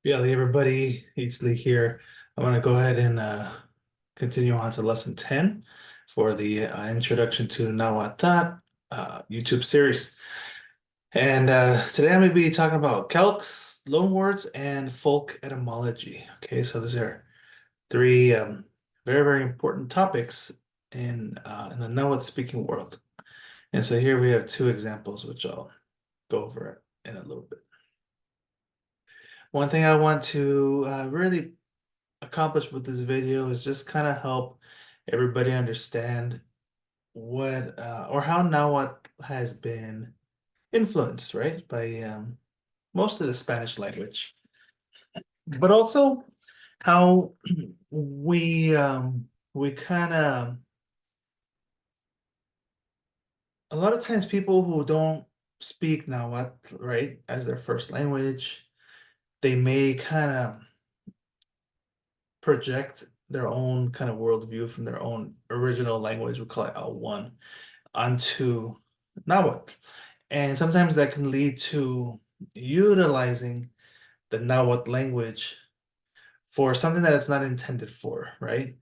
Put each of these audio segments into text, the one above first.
Yeah, hey everybody, it's Lee here. I'm going to go ahead and continue on to lesson 10 for the Introduction to Nahuatl YouTube series. And today I'm going to be talking about Calques, Loanwords, and folk etymology. Okay, so these are three very, very important topics in the Nahuatl speaking world. And so here we have two examples, which I'll go over in a little bit. One thing I want to really accomplish with this video is just kind of help everybody understand what or how Nahuatl has been influenced, right, by most of the Spanish language, but also how we kind of a lot of times people who don't speak Nahuatl, right, as their first language, they may kind of project their own kind of worldview from their own original language, we call it L1, onto Nahuatl. And sometimes that can lead to utilizing the Nahuatl language for something that it's not intended for, right?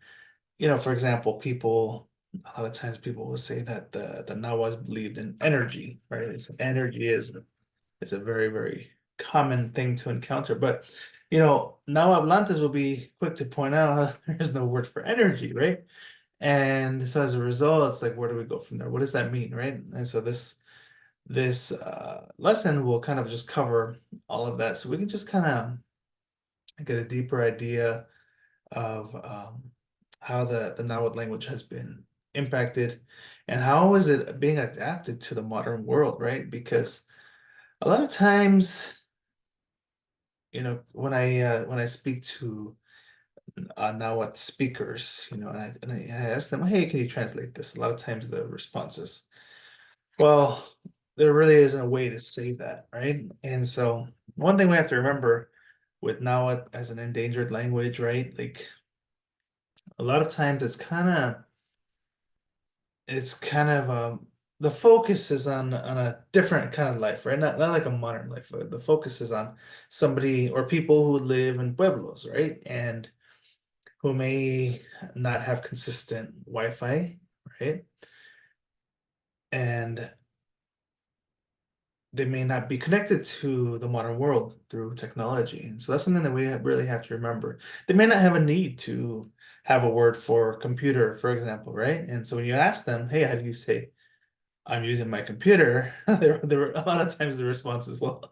For example, a lot of times people will say that the Nahuatl believed in energy, right? So energy is a very, very common thing to encounter. But Nahuatlantes will be quick to point out there's no word for energy, right? And so as a result, it's like, where do we go from there? What does that mean, right? And so this lesson will kind of just cover all of that, so we can just kind of get a deeper idea of how the Nahuatl language has been impacted and how is it being adapted to the modern world, right? Because a lot of times, when I speak to Nahuatl speakers, and I ask them, hey, can you translate this? A lot of times the response is, well, there really isn't a way to say that, right? And so one thing we have to remember with Nahuatl as an endangered language, right? Like a lot of times it's kind of the focus is on a different kind of life, right? Not like a modern life. The focus is on somebody or people who live in pueblos, right? And who may not have consistent Wi-Fi, right? And they may not be connected to the modern world through technology. And so that's something that really have to remember. They may not have a need to have a word for computer, for example, right? And so when you ask them, hey, how do you say I'm using my computer? There were a lot of times the response is, well,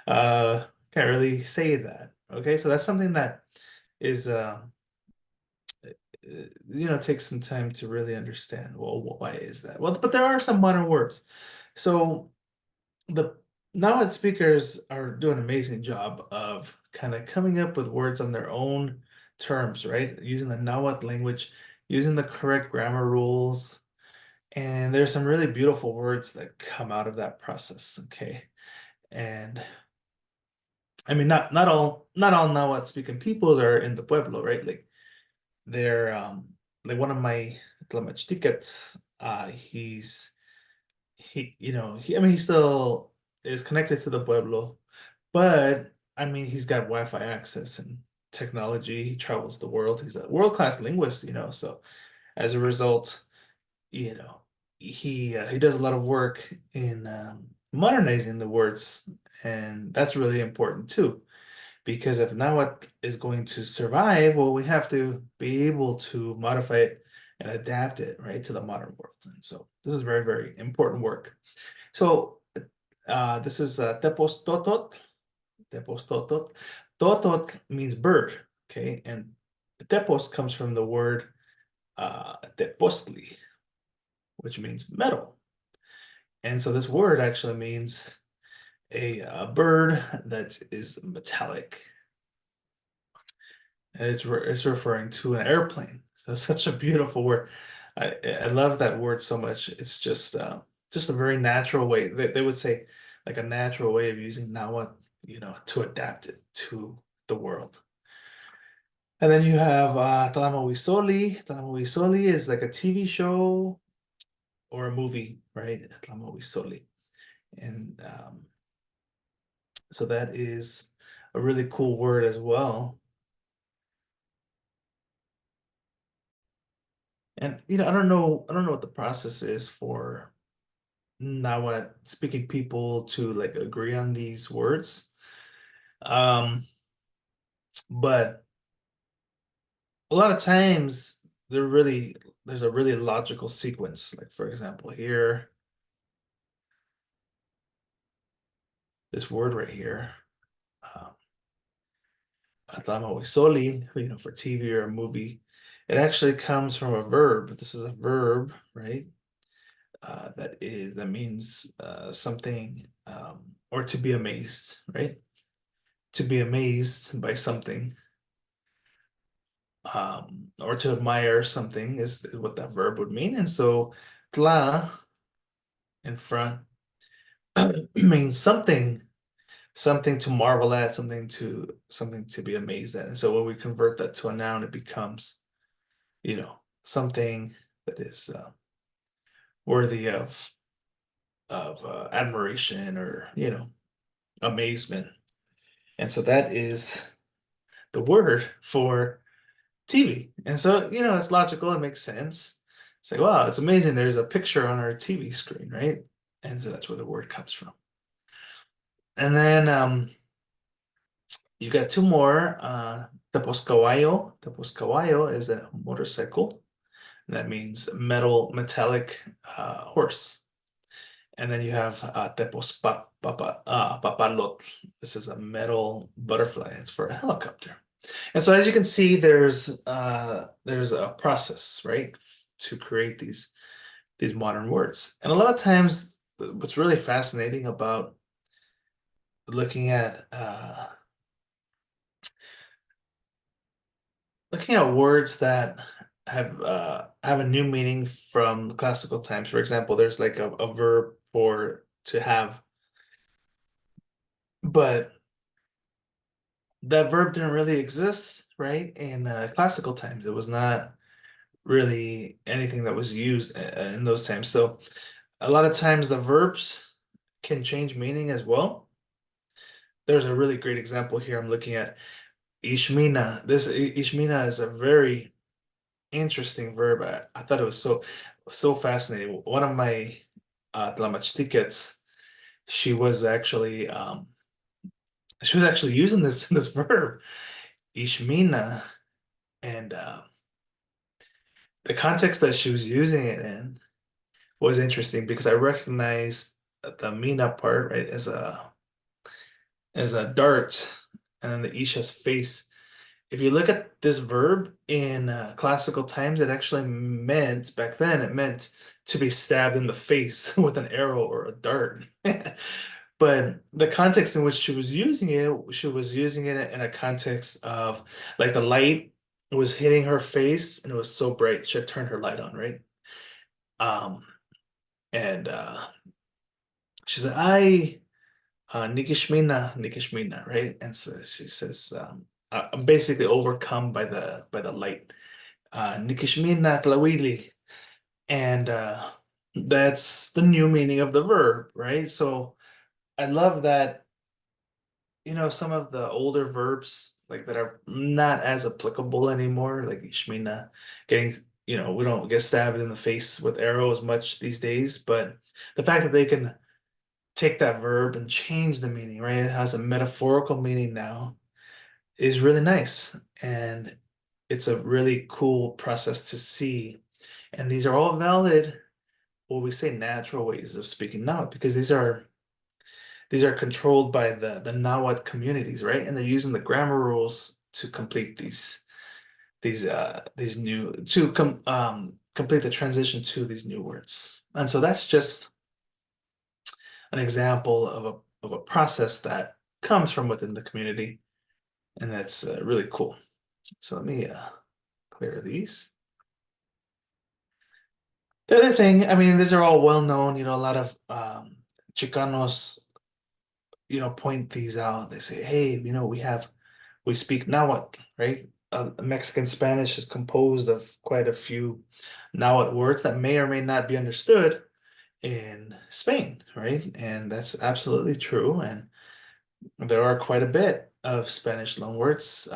can't really say that. Okay, so that's something that is takes some time to really understand. Well, why is that? Well, but there are some modern words. So the Nahuatl speakers are doing an amazing job of kind of coming up with words on their own terms, right? Using the Nahuatl language, using the correct grammar rules. And there's some really beautiful words that come out of that process. Okay. And I mean, not all Nahuatl speaking peoples are in the Pueblo, right? Like they're like one of my Tlamachtiquets, I mean, he still is connected to the Pueblo, but I mean, he's got Wi-Fi access and technology. He travels the world. He's a world-class linguist, so as a result, you know, he does a lot of work in modernizing the words, and that's really important too. Because if Nahuatl is going to survive, well, we have to be able to modify it and adapt it, right, to the modern world. And so this is very, very important work. So this is Tepos Totot. Tepos Totot. Totot means bird, okay? And Tepos comes from the word Tepostli, which means metal. And so this word actually means a bird that is metallic. And it's referring to an airplane. So it's such a beautiful word. I love that word so much. It's just a very natural way. They would say like a natural way of using Nahuatl, to adapt it to the world. And then you have Talamawisoli. Talamawisoli is like a TV show or a movie, right? Talamawisoli. And so that is a really cool word as well. And I don't know what the process is for Nahuatl speaking people to like agree on these words. Um, but a lot of times there's a really logical sequence. Like for example, here, this word right here, um, soli, for TV or a movie, it actually comes from a verb. This is a verb, right? That means something, or to be amazed, right? To be amazed by something, or to admire something is what that verb would mean. And so tla in front means something to marvel at, something to be amazed at. And so when we convert that to a noun, it becomes, something that is worthy of admiration or amazement. And so that is the word for TV. And so, it's logical, it makes sense. It's like, wow, it's amazing. There's a picture on our TV screen, right? And so that's where the word comes from. And then you got two more. Tapos caballo. Tapos caballo is a motorcycle. That means metallic horse. And then you have tepos papalot. This is a metal butterfly. It's for a helicopter. And so as you can see, there's a process, right, to create these modern words. And a lot of times, what's really fascinating about looking at words that have a new meaning from classical times. For example, there's like a verb for to have, but that verb didn't really exist, right? In classical times, it was not really anything that was used in those times. So a lot of times the verbs can change meaning as well. There's a really great example here I'm looking at. Ishmina. This Ishmina is a very interesting verb. I thought it was so fascinating. One of my tickets, she was actually using this verb, Ishmina, and the context that she was using it in was interesting because I recognized the Mina part, right, as a dart, and then the Isha's face. If you look at this verb in classical times, it actually meant, back then, it meant to be stabbed in the face with an arrow or a dart. But the context in which she was using it in a context of like the light was hitting her face and it was so bright, she had turned her light on, right? Um, and she said, Nikishmina, right? And so she says, I'm basically overcome by the light. Nikishmina tlawili. And that's the new meaning of the verb, right? So I love that, some of the older verbs like that are not as applicable anymore, like Ishmina, getting, we don't get stabbed in the face with arrows much these days, but the fact that they can take that verb and change the meaning, right? It has a metaphorical meaning now is really nice. And it's a really cool process to see. And these are all valid, what we say, natural ways of speaking now, because these are controlled by the Nahuatl communities, right? And they're using the grammar rules to complete these new to complete the transition to these new words. And so that's just an example of a process that comes from within the community, and that's really cool. So let me clear these. The other thing, I mean, these are all well known. A lot of Chicanos, point these out. They say, hey, we speak Nahuatl, right? Mexican Spanish is composed of quite a few Nahuatl words that may or may not be understood in Spain, right? And that's absolutely true. And there are quite a bit of Spanish loanwords.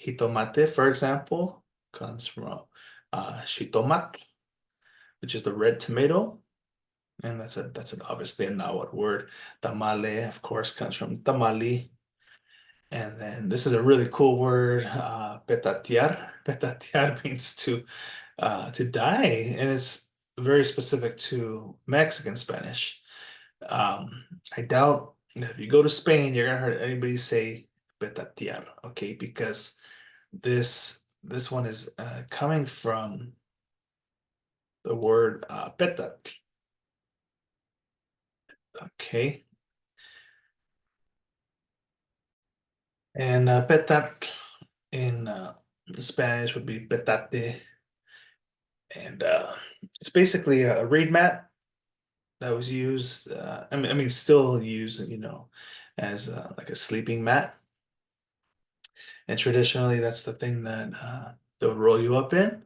Jitomate, for example, comes from xitomat, which is the red tomato. And that's obviously a Nahuatl word. Tamale, of course, comes from tamali. And then this is a really cool word, petatear. Petatear means to die, and it's very specific to Mexican Spanish. I doubt that if you go to Spain, you're gonna hear anybody say petatear, okay? Because this one is coming from the word petat, okay? And petat in Spanish would be petate, and it's basically a reed mat that was used. I mean, still used, as like a sleeping mat. And traditionally, that's the thing that they would roll you up in,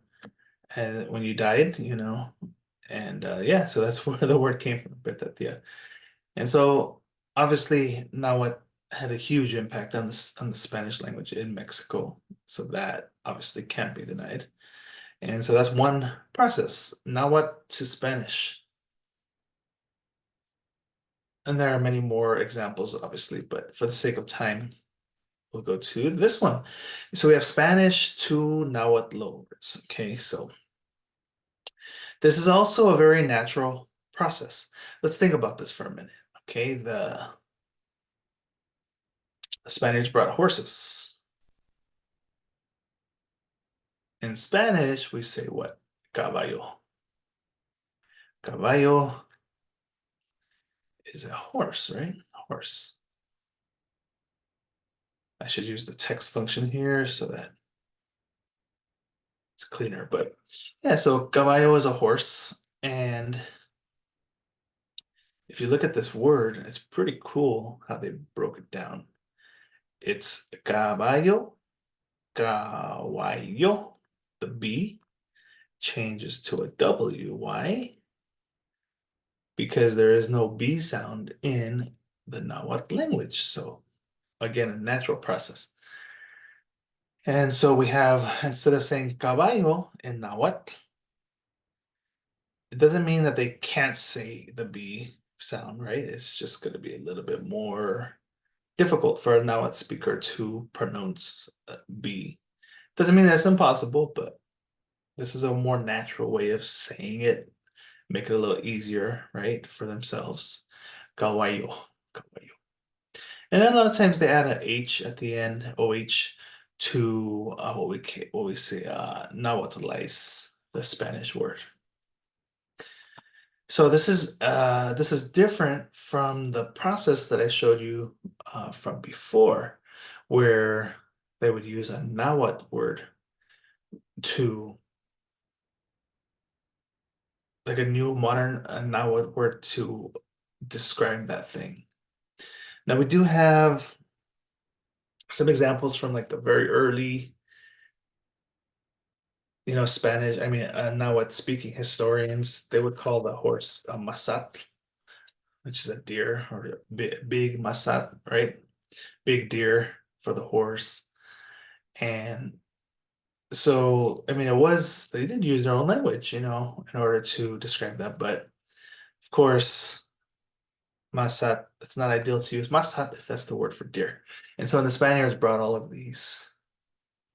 and when you died. And yeah, so that's where the word came from, Betatia. And so obviously Nahuatl had a huge impact on the Spanish language in Mexico. So that obviously can't be denied. And so that's one process, Nahuatl to Spanish. And there are many more examples, obviously, but for the sake of time, we'll go to this one. So we have Spanish to Nahuatl loanwords. Okay, so this is also a very natural process. Let's think about this for a minute. Okay, the Spaniards brought horses. In Spanish, we say what? Caballo. Caballo is a horse, right? A horse. I should use the text function here so that it's cleaner. But yeah, so caballo is a horse. And if you look at this word, it's pretty cool how they broke it down. It's caballo, caballo. The B changes to a W. Why? Because there is no B sound in the Nahuatl language. So again, a natural process. And so we have, instead of saying caballo in Nahuatl, it doesn't mean that they can't say the B sound, right? It's just going to be a little bit more difficult for a Nahuatl speaker to pronounce B. Doesn't mean that's impossible, but this is a more natural way of saying it, make it a little easier, right, for themselves. Caballo, caballo. And then a lot of times they add a H at the end, OH, to what we say Nahuatlize, the Spanish word. So this is different from the process that I showed you from before, where they would use a Nahuatl word to, like a new modern Nahuatl word to describe that thing. Now we do have some examples from like the very early, Spanish, I mean, Nahuatl speaking historians. They would call the horse a masat, which is a deer, or a big masat, right? Big deer for the horse. And so, I mean, they did use their own language, in order to describe that. But of course, masat, it's not ideal to use masat if that's the word for deer. And so when the Spaniards brought all of these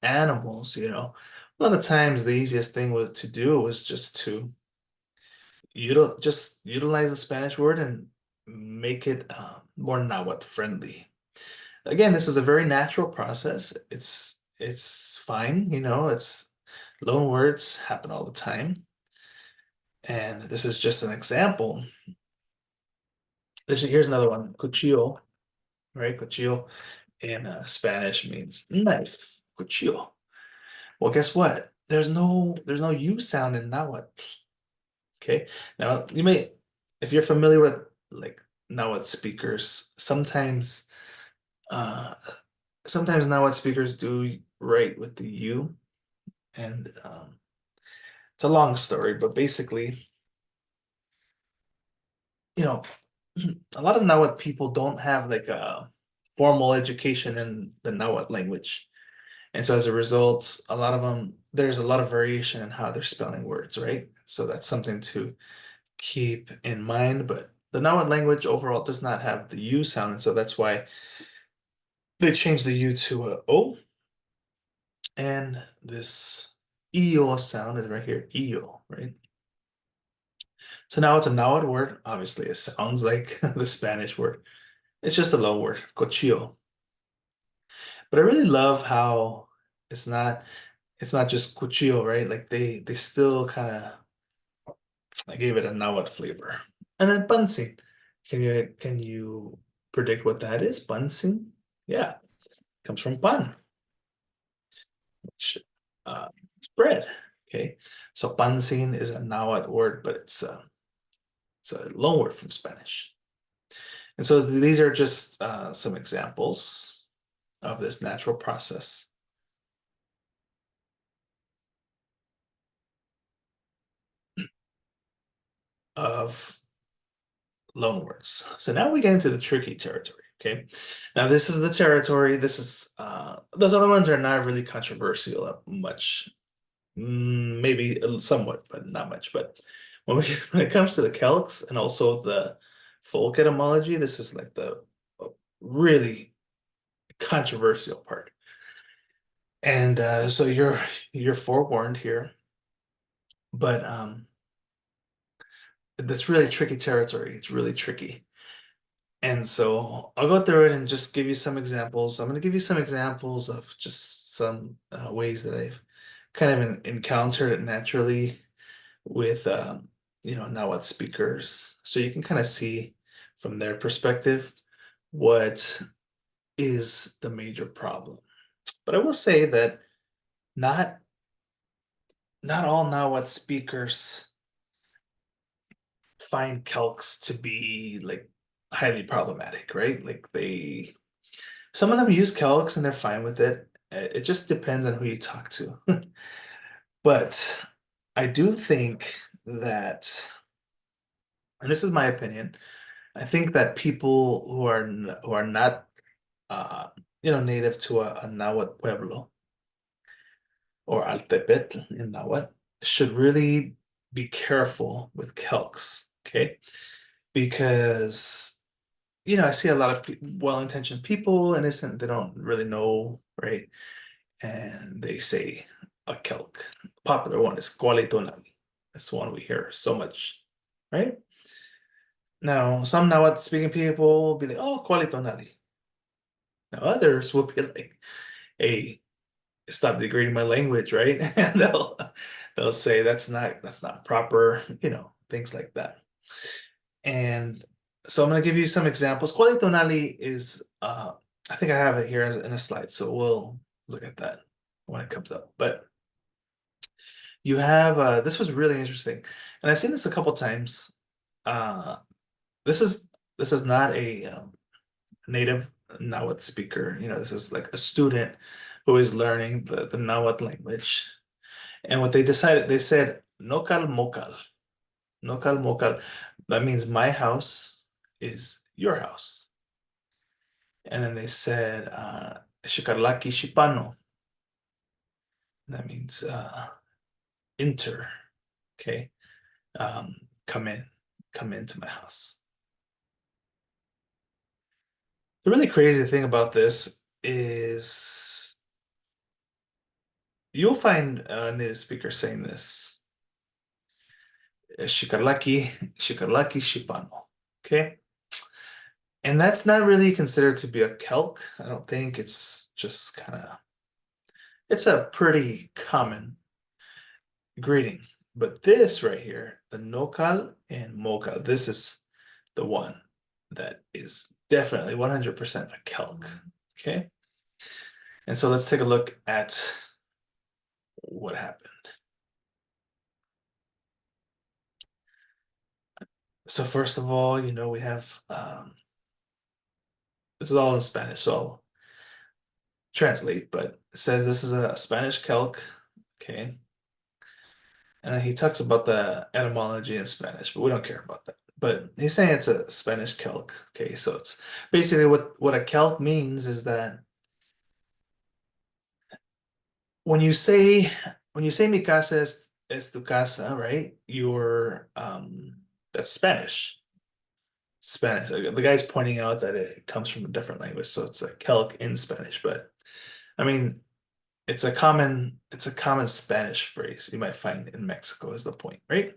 animals, a lot of times the easiest thing was to do was just to just utilize the Spanish word and make it more Nahuatl friendly. Again, this is a very natural process. It's fine, it's loan words happen all the time. And this is just an example. Here's another one, cuchillo, right? Cuchillo in Spanish means knife, cuchillo. Well, guess what? There's no U sound in Nahuatl. Okay. Now if you're familiar with like Nahuatl speakers, uh, sometimes Nahuatl speakers do write with the U, and it's a long story, but basically, you know, a lot of Nahuatl people don't have like formal education in the Nahuatl language. And so as a result, a lot of them, there's a lot of variation in how they're spelling words, right? So that's something to keep in mind. But the Nahuatl language overall does not have the U sound. And so that's why they changed the U to a O. And this EO sound is right here, EO, right? So now it's a Nahuatl word. Obviously, it sounds like the Spanish word. It's just a loan word, cochillo. But I really love how it's not it's not just cuchillo, right? Like they still kind of I gave it a Nahuatl flavor. And then pancin. Can you predict what that is? Pancin? Yeah, comes from pan, which it's bread. Okay, so pancin is a Nahuatl word, but it's a loan word from Spanish. And so these are just some examples of this natural process of loanwords. So now we get into the tricky territory. Okay. Now this is the territory. This is those other ones are not really controversial much. Maybe somewhat, but not much. But when it comes to the Calques and also the folk etymology, this is like the really controversial part. And so you're forewarned here. But that's really tricky territory. It's really tricky. And so I'll go through it and just give you some examples. I'm going to give you some examples of just some ways that I've kind of encountered it naturally with, Nahuatl speakers. So you can kind of see from their perspective what is the major problem. But I will say that not not all Nahuatl speakers find calcs to be like highly problematic, right? Like some of them use calcs and they're fine with it. It just depends on who you talk to. But I do think that, and this is my opinion, I think that people who are not uh native to a Nahuatl pueblo or Altepetl in Nahuatl should really be careful with calcs, okay? Because I see a lot of well-intentioned people, innocent, they don't really know, right? And they say a calc. Popular one is Qualitonali. That's the one we hear so much, right? Now, some Nahuatl speaking people will be like, oh, Qualitonali. Now, others will be like, hey, stop degrading my language, right? And they'll say that's not proper, things like that. And so I'm going to give you some examples. Qualitonali is, I think I have it here in a slide, so we'll look at that when it comes up. But you have, this was really interesting, and I've seen this a couple times. Uh, this is this is not a native Nahuatl speaker. This is like a student who is learning the Nahuatl language. And what they said, Nokal Mokal. Nokal Mokal. That means my house is your house. And then they said, Shikarlaki Shipano. That means enter. Okay. Um, come in. Come into my house. The really crazy thing about this is you'll find a native speaker saying this. Shikarlaki, Shikarlaki Shipano. Okay. And that's not really considered to be a calc. I don't think it's just it's a pretty common greeting. But this right here, the nokal and mokal, this is the one that is definitely 100% a calc. Okay. And so let's take a look at what happened. So first of all, we have this is all in Spanish, so I'll translate, but it says this is a Spanish calc. Okay. And then he talks about the etymology in Spanish, but we don't care about that. but he's saying it's a Spanish calque. Okay, so it's basically what a calque means is that when you say when you say mi casa es tu casa, right? You're that's Spanish. Spanish. The guy's pointing out that it comes from a different language, so it's a calque in Spanish. But I mean, it's a common Spanish phrase you might find in Mexico. Is the point, right?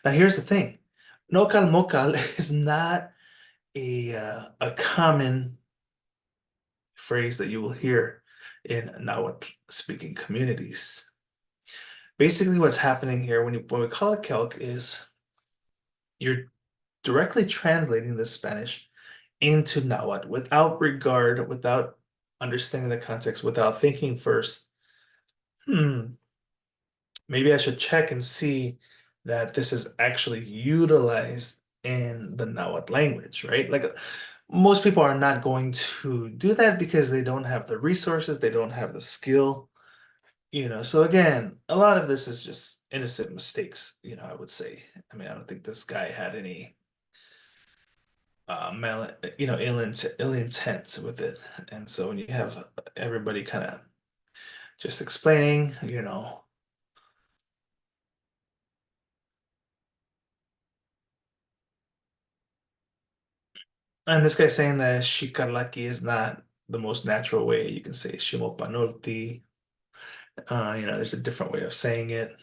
Now here's the thing: nocal mocal is not a common phrase that you will hear in Nahuatl speaking communities. Basically, what's happening here when we call it calque is you're directly translating the Spanish into Nahuatl without regard, without understanding the context, without thinking first, hmm, maybe I should check and see that this is actually utilized in the Nahuatl language, right? Like most people are not going to do that because they don't have the resources, they don't have the skill, So again, a lot of this is just innocent mistakes, I would say. I mean, I don't think this guy had any ill intent with it. And so when you have everybody kind of just explaining, and this guy's saying that shikarlaki is not the most natural way. You can say shimopanulti. There's a different way of saying it.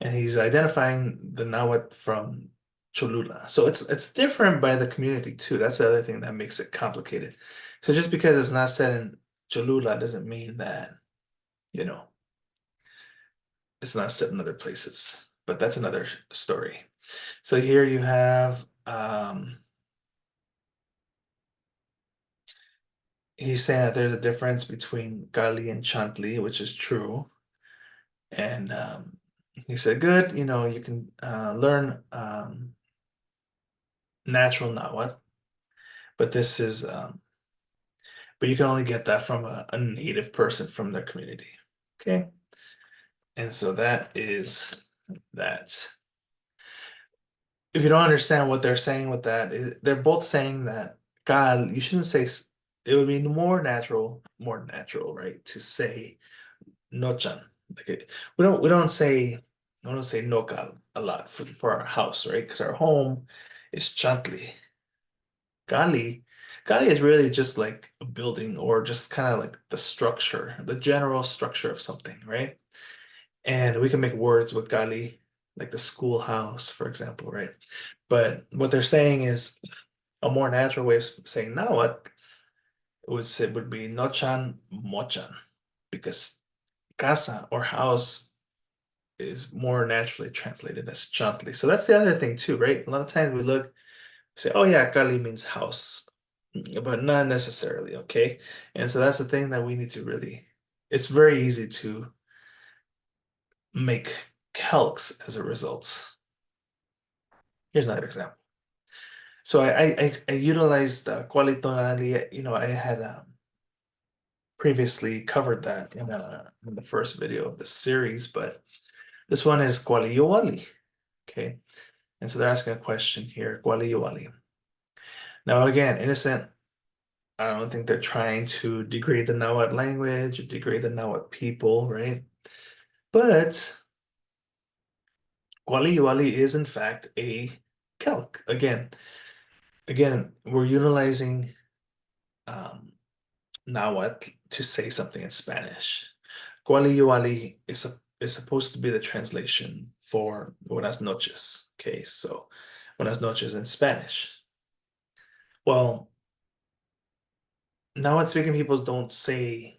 And he's identifying the Nahuatl from Cholula. So it's different by the community too. That's the other thing that makes it complicated. So just because it's not said in Cholula doesn't mean that, you know, it's not said in other places. But that's another story. So here you have he's saying that there's a difference between Gali and Chantli, which is true. And he said, good, you can learn natural Nahuatl, but but you can only get that from a native person from their community. Okay. And so that is that. If you don't understand what they're saying with that, they're both saying that God, you shouldn't say it would be more natural, right? To say nochan. We don't say nokal a lot for our house, right? Because our home is chantli. Gali, Gali is really just like a building or just kind of like the structure, the general structure of something, right? And we can make words with Gali, like the schoolhouse, for example, right? But what they're saying is a more natural way of saying now what would be nochan mochan, because casa or house is more naturally translated as chantli. So that's the other thing too, right? A lot of times we say, oh yeah, Kali means house, but not necessarily, okay? And so that's the thing that we need to it's very easy to make calcs as a result. Here's another example. So I utilized qualitonali, I had previously covered that in the first video of the series, but this one is qualiyowali, okay? And so they're asking a question here, qualiyowali. Now again, innocent. I don't think they're trying to degrade the Nahuatl language or degrade the Nahuatl people, right? But Guali is in fact a calc. Again, we're utilizing um, Nahuatl to say something in Spanish. Guali is supposed to be the translation for buenas noches. Okay, so buenas noches in Spanish. Well, Nahuatl speaking people don't say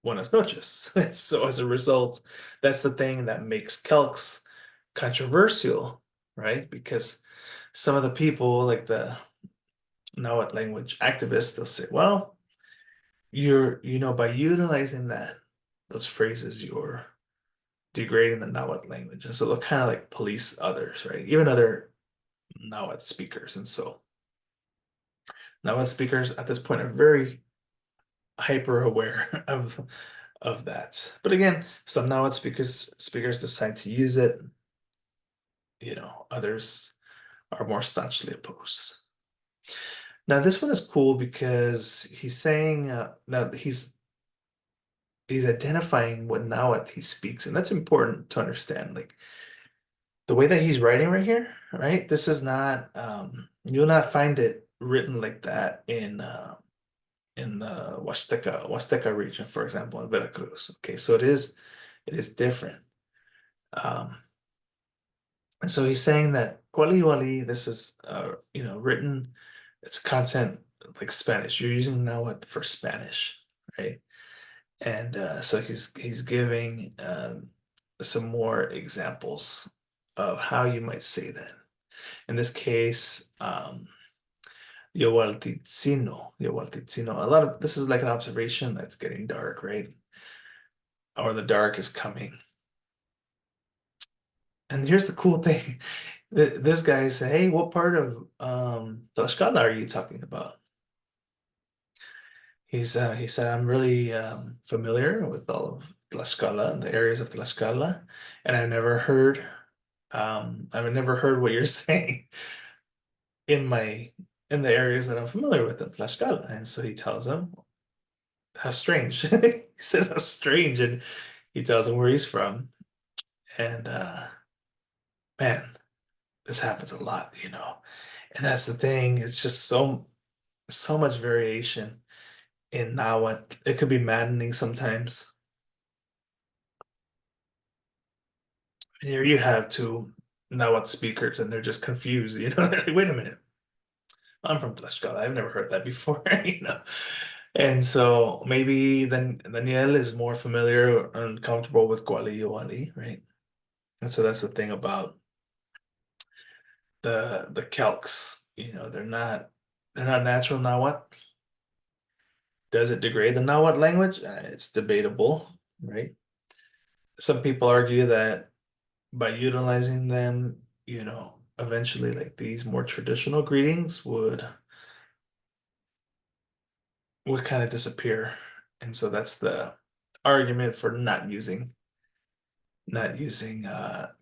buenas noches. So as a result, that's the thing that makes Calques controversial, right? Because some of the people, like the Nahuatl language activists, they'll say, well, by utilizing those phrases, you're degrading the Nahuatl language. And so they'll kind of like police others, right? Even other Nahuatl speakers. And so Nahuatl speakers at this point are very hyper aware of that. But again, some Nahuatl speakers decide to use it. others are more staunchly opposed. Now, this one is cool because he's saying now he's identifying what Nahuatl he speaks, and that's important to understand. Like the way that he's writing right here, right? This is not you'll not find it written like that in the Huasteca region, for example, in Veracruz. Okay, so it is different. Um, and so he's saying that Kuali this is written, it's content like Spanish. You're using Nahuatl for Spanish, right? And so he's giving some more examples of how you might say that. In this case, Yowaltitzino. A lot of this is like an observation that's getting dark, right? Or the dark is coming. And here's the cool thing. This guy said, "Hey, what part of Tlaxcala are you talking about?" He said, "I'm really familiar with all of Tlaxcala and the areas of Tlaxcala, and I've never heard what you're saying in my in the areas that I'm familiar with in Tlaxcala." And so he tells him how strange. He says how strange, and he tells him where he's from. And man, this happens a lot. And that's the thing. It's just so much variation in Nahuatl. It could be maddening sometimes. Here you have two Nahuatl speakers, and they're just confused. They're like, "Wait a minute, I'm from Tlaxcala. I've never heard that before." And so maybe then Daniel is more familiar and comfortable with Guali, right? And so that's the thing about the Calques. They're not natural Nahuatl. Does it degrade the Nahuatl language? It's debatable, right? Some people argue that by utilizing them, eventually like these more traditional greetings would kind of disappear. And so that's the argument for not using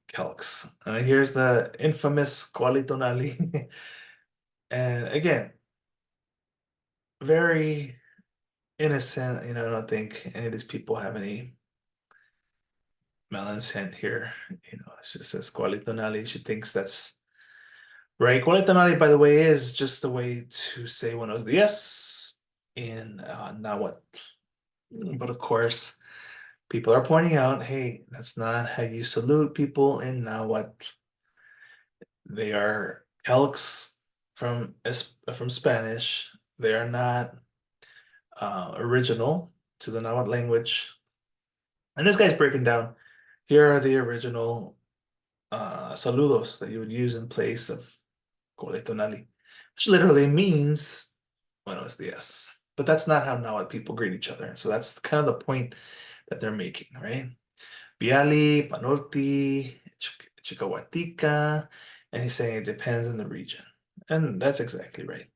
calcs. Here's the infamous qualitonali. And again, very innocent. I don't think any of these people have any malintent here. It just says qualitonali. She thinks that's right. Qualitonali, by the way, is just a way to say buenos dias in Nahuatl. But of course, people are pointing out, hey, that's not how you salute people in Nahuatl. They are calques from Spanish. They are not original to the Nahuatl language. And this guy's breaking down. Here are the original saludos that you would use in place of coletonali, which literally means buenos dias. But that's not how Nahuatl people greet each other. So that's kind of the point that they're making, right? Biali, Panolti, Chicahuatica, and he's saying it depends on the region. And that's exactly right.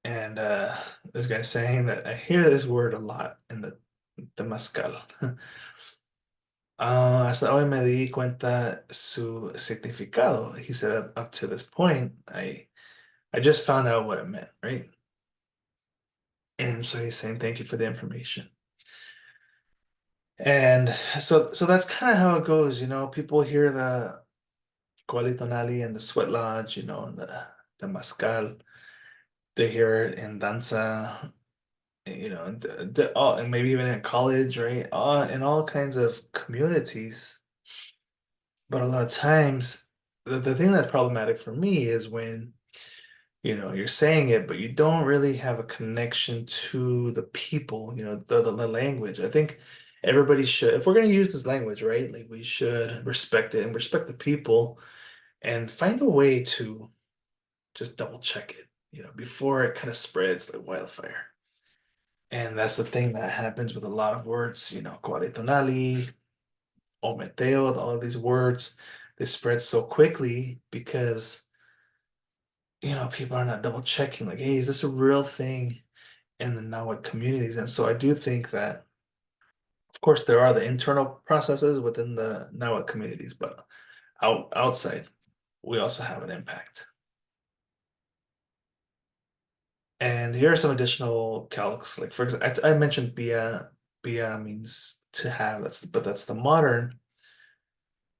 And this guy's saying that I hear this word a lot in the Mascal. Hasta hoy me di cuenta su significado. He said up to this point, I just found out what it meant, right? And so he's saying thank you for the information. And so that's kind of how it goes, people hear the Cualitonali and the Sweat Lodge, and the Mascal. They hear it in danza, and maybe even in college, right? In all kinds of communities. But a lot of times, the thing that's problematic for me is when, you're saying it, but you don't really have a connection to the people, the language. I think everybody should, if we're going to use this language, right? Like we should respect it and respect the people and find a way to just double check it, before it kind of spreads like wildfire. And that's the thing that happens with a lot of words, cuaretonali, ometeo, all of these words, they spread so quickly because, people are not double checking, like, hey, is this a real thing in the Nahuatl communities? And so I do think that Of course, there are the internal processes within the Nahuatl communities, but outside, we also have an impact. And here are some additional calcs. Like for example, I mentioned bia. Bia means to have. That's the modern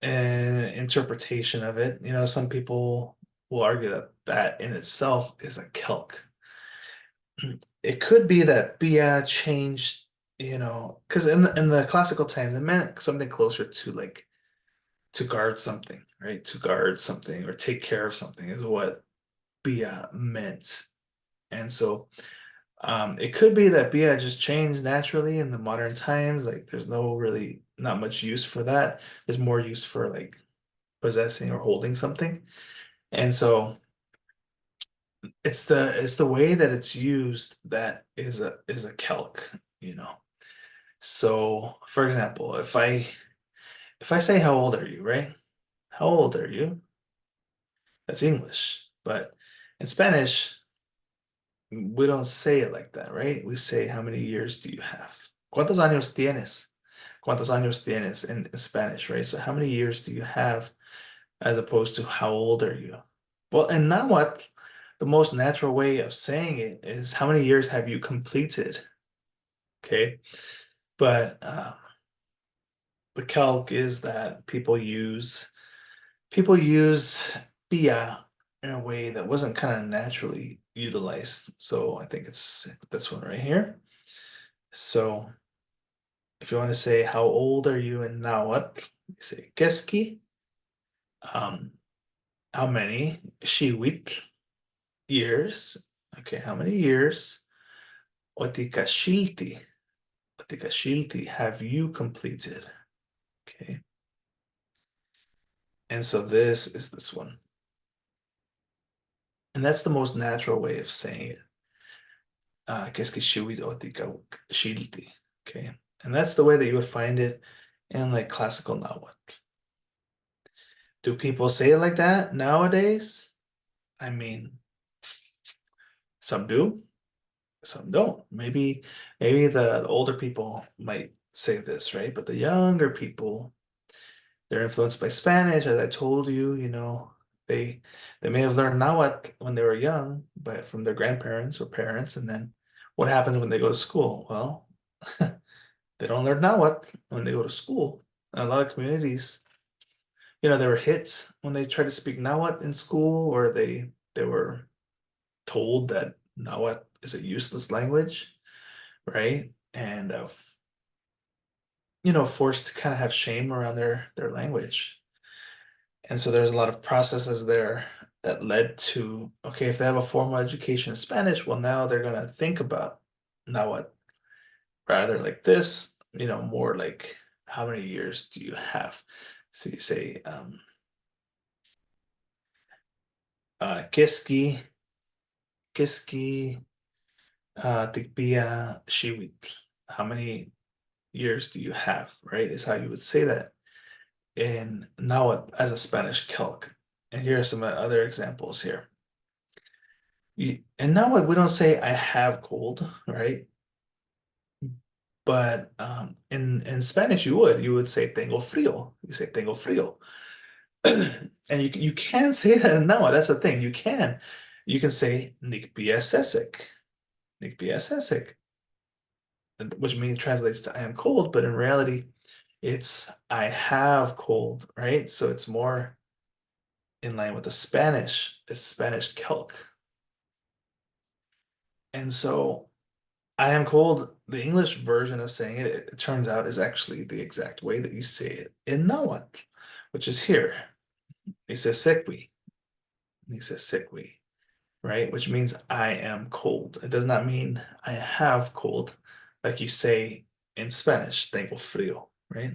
interpretation of it. You know, some people will argue that that in itself is a calc. It could be that bia changed, you know, because in the classical times it meant something closer to like to guard something, right? To guard something or take care of something is what bia meant. And so it could be that bia just changed naturally in the modern times. Like there's no really not much use for that. There's more use for like possessing or holding something. And so it's the way that it's used that is a calc, you know. So for example, if I say how old are you, right? How old are you? That's English. But in Spanish, we don't say it like that, right? We say, how many years do you have? ¿Cuántos años tienes? ¿Cuántos años tienes in Spanish, right? So how many years do you have as opposed to how old are you? Well, and now what the most natural way of saying it is how many years have you completed? Okay. But the calc is that people use Bia in a way that wasn't kind of naturally utilized. So I think it's this one right here. So if you want to say how old are you in Nahuatl, you say Keski. Um, how many? Shiwit years. Okay, how many years? Otikashilti. Otikashilti have you completed? Okay. And so this is this one. And that's the most natural way of saying it. Que es que shiwit otikashilti. Okay. And that's the way that you would find it in like classical Nahuatl. Do people say it like that nowadays? I mean, some do, some don't. Maybe the older people might say this, right? But the younger people, they're influenced by Spanish, as I told you, you know, they may have learned Nahuatl when they were young, but from their grandparents or parents, and then what happens when they go to school? Well, they don't learn Nahuatl when they go to school. In a lot of communities, you know, there were hits when they tried to speak Nahuatl in school, or they were told that Nahuatl is a useless language, right? And you know, forced to kind of have shame around their language. And so there's a lot of processes there that led to, okay, if they have a formal education in Spanish, well, now they're gonna think about Nahuatl rather like this, you know, more like how many years do you have? So you say Keski, Keski Tikpia Shiwit. How many years do you have, right? Is how you would say that in Nahuatl as a Spanish calc. And here are some other examples here. And Nahuatl, we don't say I have cold, right? But in Spanish, you would say tengo frío. You say tengo frío. And you can say that in Nahuatl. That's the thing. You can say nikpia sesek. Nikpia sesek, which means translates to I am cold, but in reality, it's I have cold, right? So it's more in line with the Spanish calc. And so I am cold, the English version of saying it, it turns out is actually the exact way that you say it in Nahuatl, which is here. Dice sequi, dice sequi, right? Which means I am cold. It does not mean I have cold, like you say in Spanish, tengo frío, right?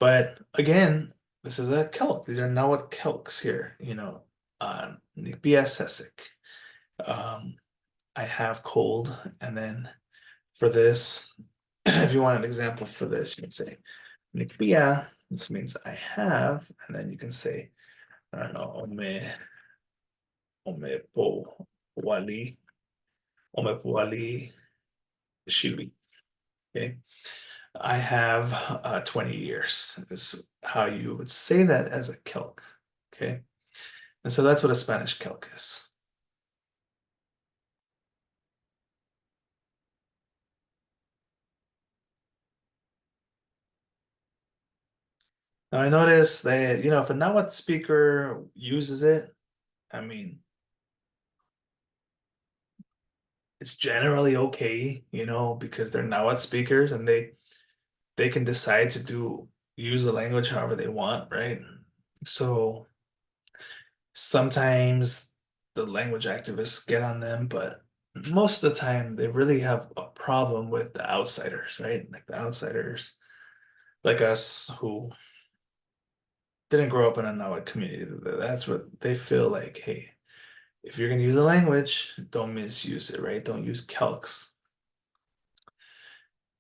But again, this is a calc. These are Nahuatl calcs here, you know, biasesic. Um, I have cold, and then for this, if you want an example for this, you can say Nikbia. This means I have, and then you can say, I don't know, ome po wali, ome po wali shiri. Okay. I have 20 years, is how you would say that as a Calque. Okay. And so that's what a Spanish Calque is. Now I notice that, if a Nahuatl speaker uses it, I mean, it's generally okay, because they're Nahuatl speakers and they can decide to use the language however they want, right? So sometimes the language activists get on them, but most of the time they really have a problem with the outsiders, right? Like the outsiders, like us who didn't grow up in a Nahuatl community. That's what they feel like, hey, if you're gonna use a language, don't misuse it, right? Don't use calques.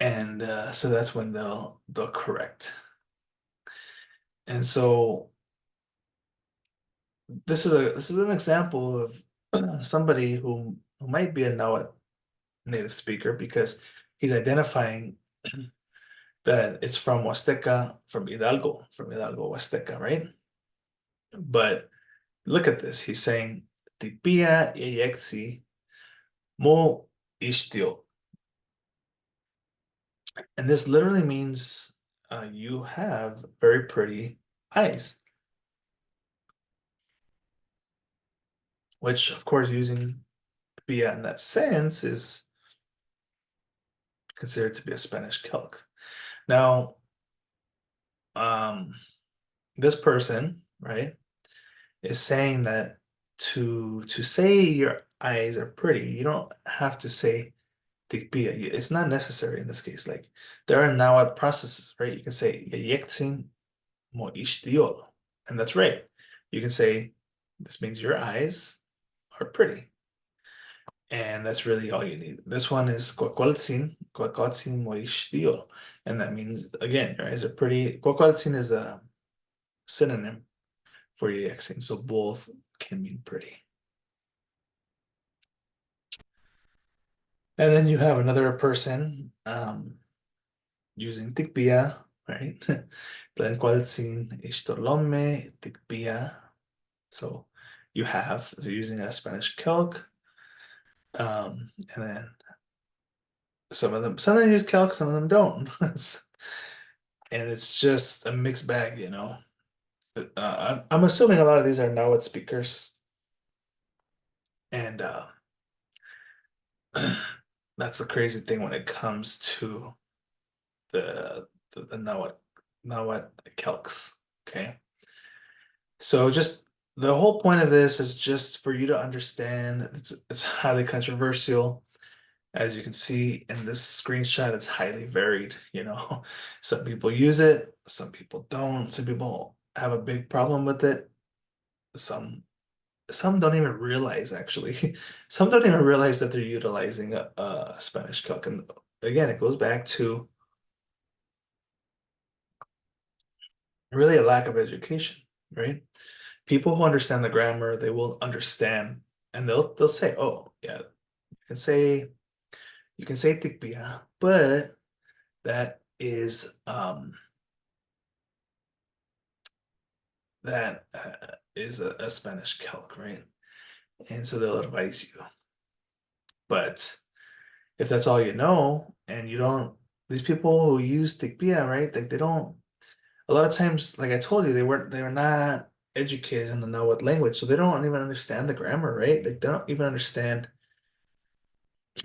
And so that's when they'll correct. And so this is an example of somebody who might be a Nahuatl native speaker because he's identifying that it's from Huasteca, from Hidalgo, Huasteca, right? But look at this. He's saying Tipia Yeyexi Mo Ishtio. And this literally means you have very pretty eyes, which of course using Tipia in that sense is considered to be a Spanish Celtic. Now, um, this person, right, is saying that to say your eyes are pretty, you don't have to say tikpia. It's not necessary in this case. Like there are now processes, right? You can say yeyektin mo ishtiol, and that's right. You can say this means your eyes are pretty, and that's really all you need. This one is cuacualtzin mo ishtiol, and that means again your eyes are pretty. Cuacualtzin is a synonym for yeyektin, so both can mean pretty. And then you have another person using tikpia, right? Tlancualtzin ixtolome tikpia. So you have, so using a Spanish calc. And then some of them use calc, some of them don't. And it's just a mixed bag, I'm assuming a lot of these are Nahuatl speakers. And that's the crazy thing when it comes to the Nahuatl calcs. Okay. So just the whole point of this is just for you to understand it's highly controversial. As you can see in this screenshot, it's highly varied. Some people use it, some people don't, some people have a big problem with it. Some some don't even realize actually. Some don't even realize that they're utilizing a Spanish calc. And again, it goes back to really a lack of education, right? People who understand the grammar, they will understand and they'll say, oh yeah, can say you can say tikpia, but that is a Spanish calc, right? And so they'll advise you. But if that's all you know, and you don't, these people who use tikpia, right? Like they don't. A lot of times, like I told you, they were not educated in the Nahuatl language, so they don't even understand the grammar, right? Like they don't even understand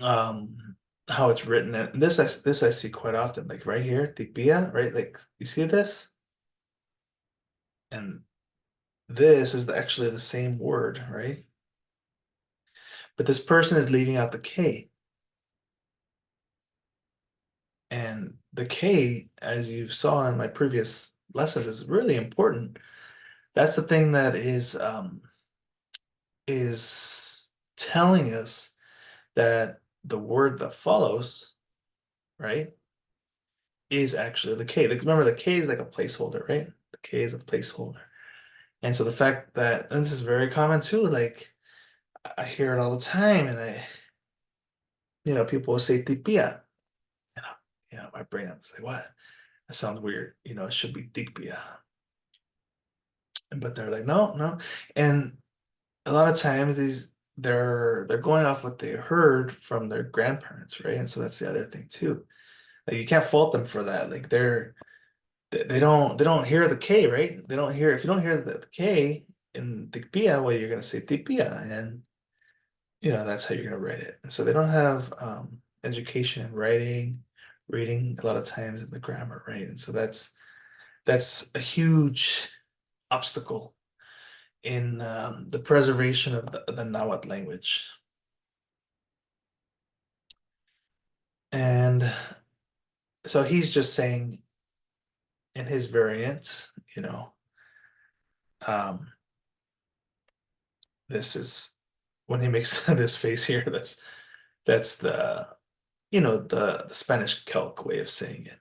um how it's written. And this I see quite often, like right here, tipia, right? Like you see this, and this is actually the same word, right? But this person is leaving out the K. And the K, as you saw in my previous lessons, is really important. That's the thing that is telling us that the word that follows, right, is actually the K. Like, remember, the K is like a placeholder, right? The K is a placeholder. And so the fact that, and this is very common too, like I hear it all the time, and people will say tipia, my brain, I'm like, what? That sounds weird. It should be tikpia. But they're like, no, no. And a lot of times they're going off what they heard from their grandparents, right? And so that's the other thing too. Like you can't fault them for that. Like they don't hear the K, right? They don't hear, if you don't hear the K in tikpia, well, you're gonna say tipia, and that's how you're gonna write it. And so they don't have education in writing, reading a lot of times in the grammar, right? And so that's a huge obstacle in the preservation of the Nahuatl language. And so he's just saying in his variant, um, this is when he makes this face here, that's the Spanish Calque way of saying it.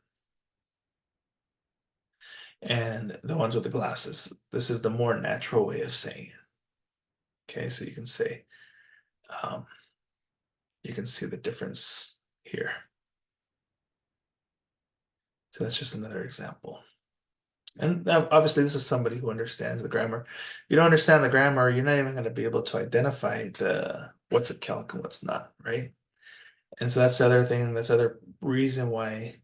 And the ones with the glasses, this is the more natural way of saying it. Okay, so um, you can see the difference here. So that's just another example. And obviously, this is somebody who understands the grammar. If you don't understand the grammar, you're not even going to be able to identify what's a calc and what's not, right? And so that's the other thing. That's the other reason why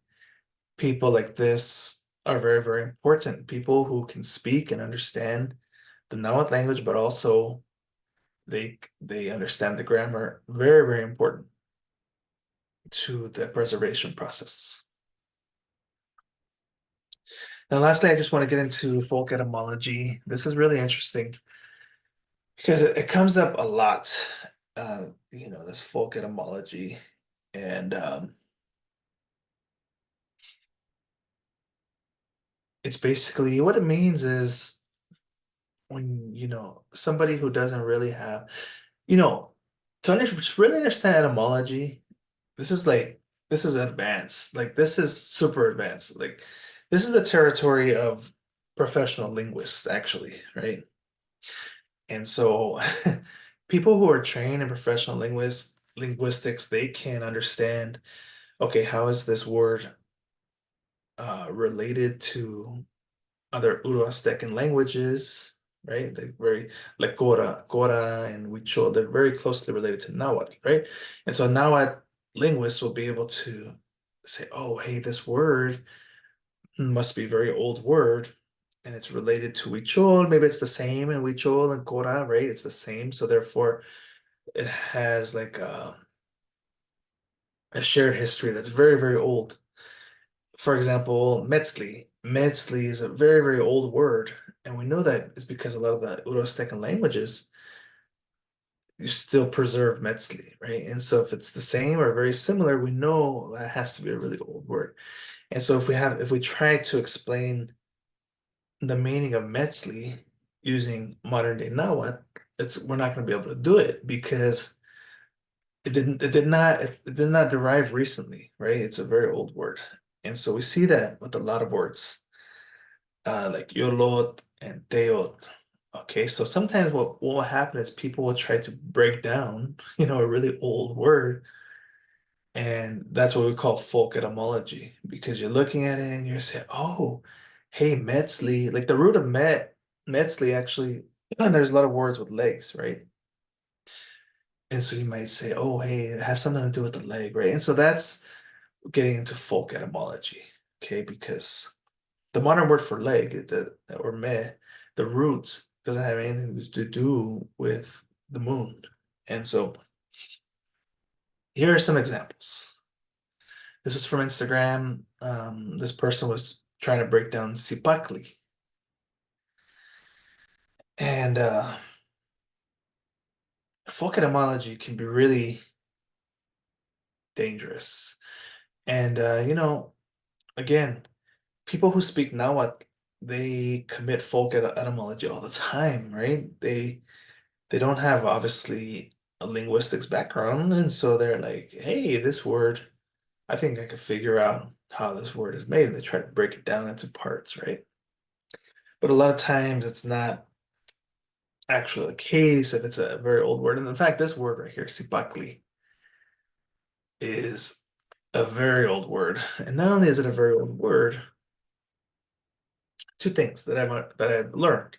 people like this are very, very important. People who can speak and understand the Nahuatl language, but also they understand the grammar. Very, very important to the preservation process. Now, lastly, I just want to get into folk etymology. This is really interesting because it comes up a lot. This folk etymology, and it's basically what it means is when somebody who doesn't really have, you know, to really understand etymology, this is like this is advanced. Like this is super advanced. Like this is the territory of professional linguists, actually, right? And so people who are trained in professional linguistics, they can understand, okay, how is this word related to other Uro-Aztecan languages, right? They're very like Cora and Huichol, they're very closely related to Nahuatl, right? And so Nahuatl linguists will be able to say, oh, hey, this word must be a very old word and it's related to Huichol. Maybe it's the same in Huichol and Cora, right? It's the same. So therefore it has like a shared history that's very, very old. For example, Metzli. Metzli is a very, very old word. And we know that is because a lot of the Uro-Aztecan languages you still preserve Metzli, right? And so if it's the same or very similar, we know that has to be a really old word. And so if we try to explain the meaning of Metzli using modern day Nahuatl, we're not going to be able to do it because it did not derive recently, right? It's a very old word. And so we see that with a lot of words, like yolot and teot. Okay, so sometimes what will happen is people will try to break down, a really old word, and that's what we call folk etymology, because you're looking at it and you're saying, oh, hey, Metzli, like the root of Metzli actually, there's a lot of words with legs, right? And so you might say, oh, hey, it has something to do with the leg, right? And so that's getting into folk etymology, okay? Because the modern word for leg, or me, the roots doesn't have anything to do with the moon. And so here are some examples. This was from Instagram. This person was trying to break down sipakli. And folk etymology can be really dangerous. And, again, people who speak Nahuatl, they commit folk etymology all the time, right? They don't have obviously a linguistics background, and so they're like, hey, this word, I think I could figure out how this word is made. And they try to break it down into parts, right? But a lot of times it's not actually the case if it's a very old word. And in fact, this word right here, sipakli, is a very old word. And not only is it a very old word, two things that I've learned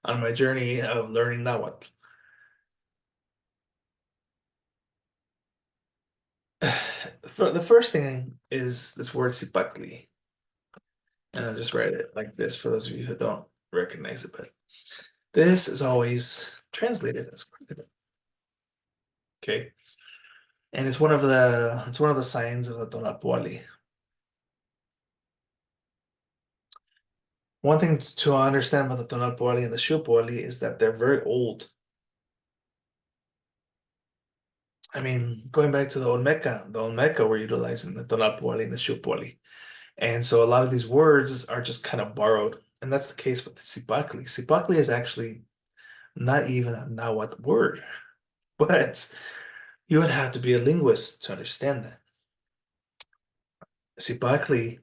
on my journey of learning Nahuatl. The first thing is this word sipakli, and I'll just write it like this for those of you who don't recognize it, but this is always translated as crocodile. Okay. And it's one of the signs of the Tonalpoali. One thing to understand about the Tonalpoali and the Shupuali is that they're very old. I mean, going back to the Olmeca were utilizing the Tonalpoali and the Shupuali. And so a lot of these words are just kind of borrowed. And that's the case with the Sipakli. Sipakli is actually not even a Nahuatl word, but you would have to be a linguist to understand that. Sipakli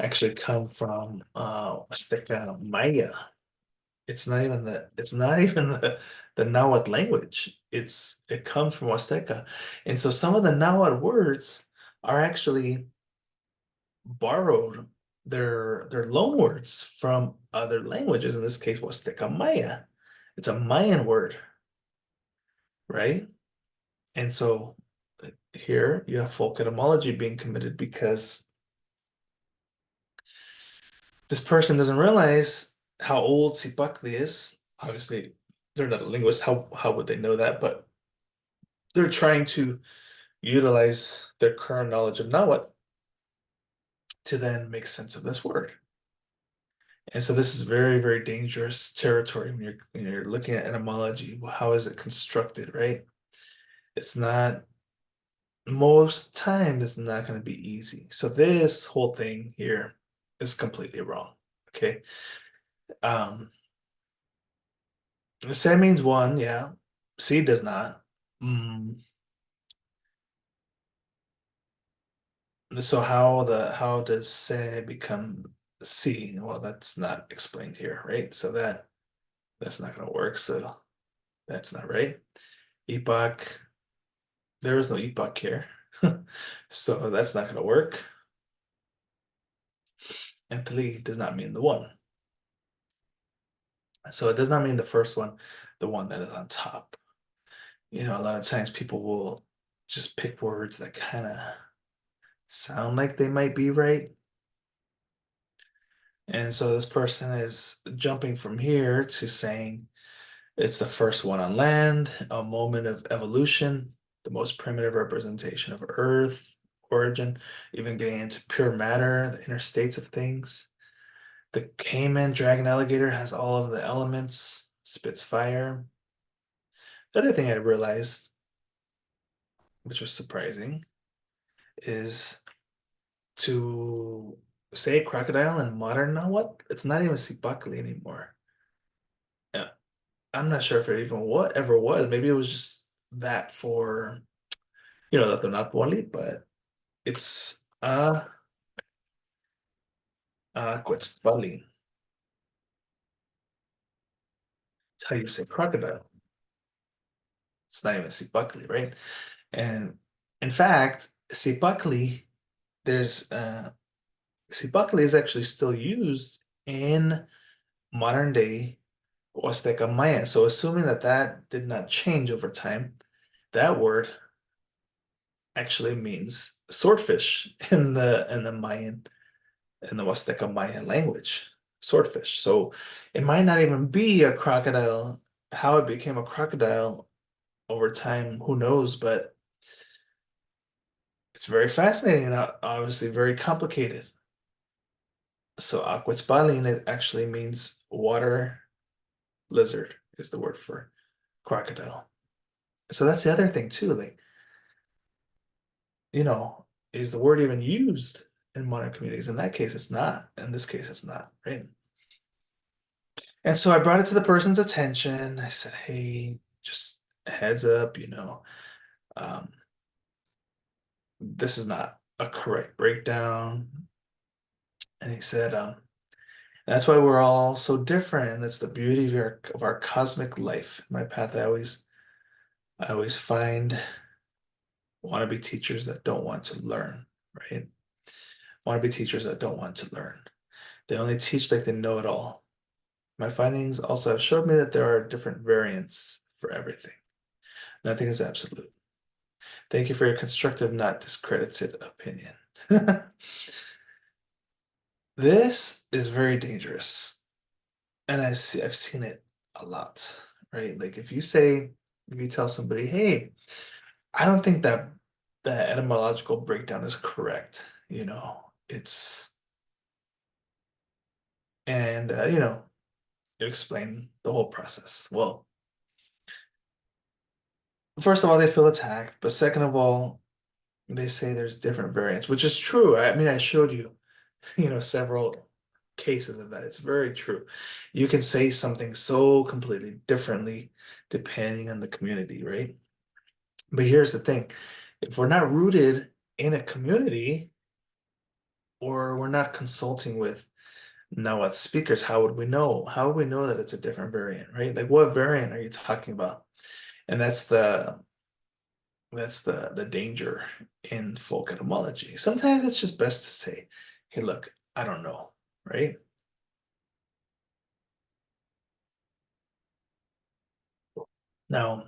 actually come from Azteca Maya. It's not even the Nahuatl language. It comes from Azteca. And so some of the Nahuatl words are actually borrowed their loan words from other languages, in this case Azteca Maya. It's a Mayan word, right? And so here you have folk etymology being committed because this person doesn't realize how old Sipakli is. Obviously, they're not a linguist. How would they know that? But they're trying to utilize their current knowledge of Nahuatl to then make sense of this word. And so this is very, very dangerous territory when you're looking at etymology. Well, how is it constructed, right? It's not most times it's not going to be easy. So this whole thing here is completely wrong. Okay. Um, Se means one, yeah. Si does not. Mm. So how does se become si? Well, that's not explained here, right? So that's not gonna work. So that's not right. Epoch, there is no epoch here. So that's not gonna work. And tli does not mean the one. So it does not mean the first one, the one that is on top. A lot of times people will just pick words that kind of sound like they might be right. And so this person is jumping from here to saying it's the first one on land, a moment of evolution, the most primitive representation of Earth, origin, even getting into pure matter, the inner states of things. The caiman dragon alligator has all of the elements, spits fire. The other thing I realized, which was surprising, is to say crocodile in modern Nahuatl, it's not even Sipakli anymore. Yeah, I'm not sure if it even what ever was. Maybe it was just that for the Nahuatl, but it's Quetzalcoatl. It's how you say crocodile. It's not even Sipakli, right? And in fact, Sipakli, there's Sipakli is actually still used in modern day Azteca Maya. So assuming that that did not change over time, that word actually means swordfish in the Mayan in the Azteca Maya language, swordfish. So it might not even be a crocodile. How it became a crocodile over time, who knows? But it's very fascinating and obviously very complicated. So Aquetzalcoatl it actually means water lizard is the word for crocodile. So that's the other thing too. Like, is the word even used in modern communities? In that case, it's not. In this case, it's not, right? And so I brought it to the person's attention. I said, hey, just a heads up, um, this is not a correct breakdown. And he said, that's why we're all so different. And that's the beauty of our cosmic life. In my path, I always find wannabe teachers that don't want to learn, right? Wannabe teachers that don't want to learn. They only teach like they know it all. My findings also have showed me that there are different variants for everything. Nothing is absolute. Thank you for your constructive, not discredited opinion. This is very dangerous. And I've seen it a lot, right? Like if you tell somebody, hey, I don't think that the etymological breakdown is correct, it's and you explain the whole process. Well, first of all, they feel attacked, but second of all, they say there's different variants, which is true. I mean, I showed you, several cases of that. It's very true. You can say something so completely differently depending on the community, right? But here's the thing. If we're not rooted in a community or we're not consulting with Nahuatl speakers, how would we know? How would we know that it's a different variant, right? Like what variant are you talking about? And that's the danger in folk etymology. Sometimes it's just best to say, hey, look, I don't know, right? Now,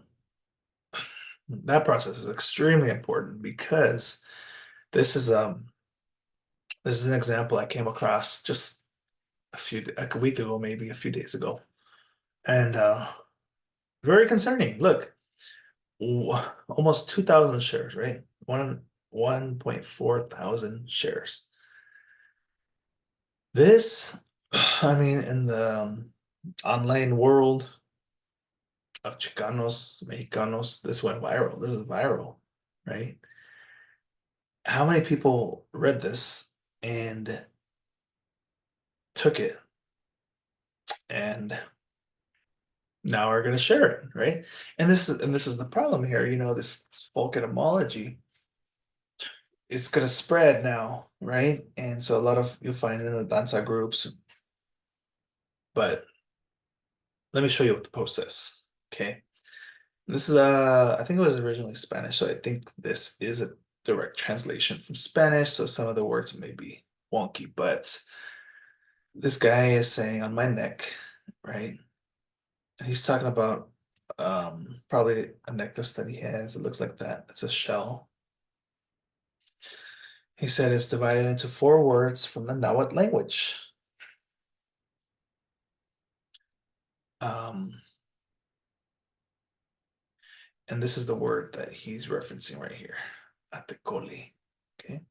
that process is extremely important because this is um this is an example I came across just like a week ago, maybe a few days ago. And very concerning. Look, almost 2,000 shares, right? 1.4 thousand shares. This, I mean, in the online world of Chicanos, Mexicanos, this went viral. This is viral, right? How many people read this and took it and now are going to share it, right? And this is the problem here, this folk etymology is going to spread now, right? And so a lot of you'll find in the danza groups, but let me show you what the post says. Okay. This is I think it was originally Spanish, so I think this is a direct translation from Spanish, so some of the words may be wonky, but this guy is saying on my neck, right? And he's talking about probably a necklace that he has. It looks like that. It's a shell. He said it's divided into 4 words from the Nahuatl language. Um, and this is the word that he's referencing right here, atecoli. Okay.